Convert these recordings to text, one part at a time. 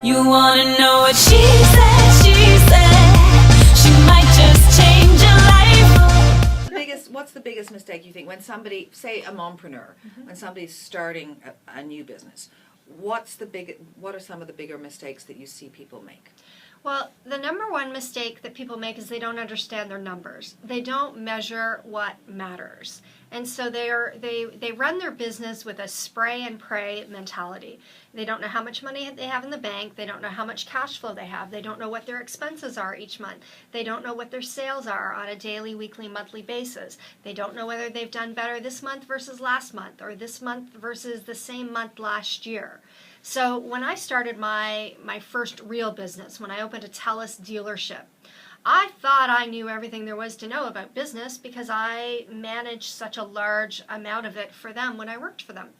You wanna know what she said, she might just change your life. What's the biggest mistake you think when somebody, say a mompreneur, when somebody's starting a new business, what are some of the bigger mistakes that you see people make? Well, the number one mistake that people make is they don't understand their numbers. They don't measure what matters. And so they run their business with a spray and pray mentality. They don't know how much money they have in the bank. They don't know how much cash flow they have. They don't know what their expenses are each month. They don't know what their sales are on a daily, weekly, monthly basis. They don't know whether they've done better this month versus last month, or this month versus the same month last year. So when I started my first real business, when I opened a TELUS dealership, I thought I knew everything there was to know about business because I managed such a large amount of it for them when I worked for them.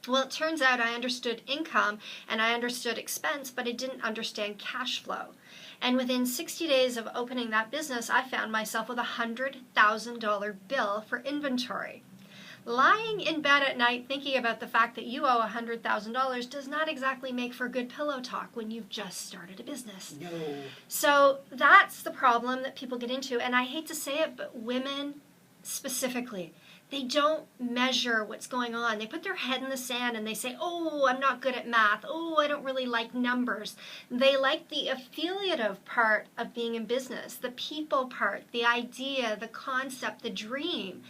Well, it turns out I understood income and I understood expense, but I didn't understand cash flow. And within 60 days of opening that business, I found myself with a $100,000 bill for inventory. Lying in bed at night thinking about the fact that you owe $100,000 does not exactly make for good pillow talk when you've just started a business. No. So that's the problem that people get into. And I hate to say it, but women specifically, they don't measure what's going on. They put their head in the sand and they say, oh, I'm not good at math. Oh, I don't really like numbers. They like the affiliative part of being in business, the people part, the idea, the concept, the dream.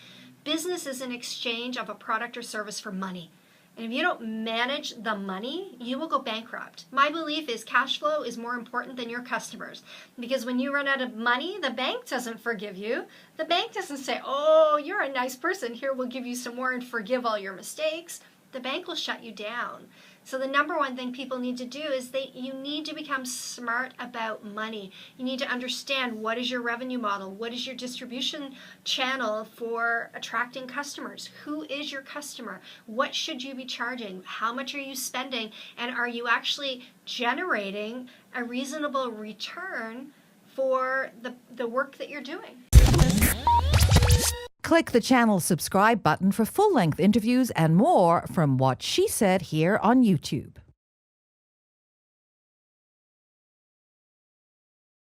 Business is an exchange of a product or service for money. And if you don't manage the money, you will go bankrupt. My belief is cash flow is more important than your customers. Because when you run out of money, the bank doesn't forgive you. The bank doesn't say, oh, you're a nice person. Here, we'll give you some more and forgive all your mistakes. The bank will shut you down. So the number one thing people need to do is you need to become smart about money. You need to understand what is your revenue model, what is your distribution channel for attracting customers, who is your customer, what should you be charging, how much are you spending, and are you actually generating a reasonable return for the work that you're doing. Click the channel subscribe button for full-length interviews and more from What She Said here on YouTube.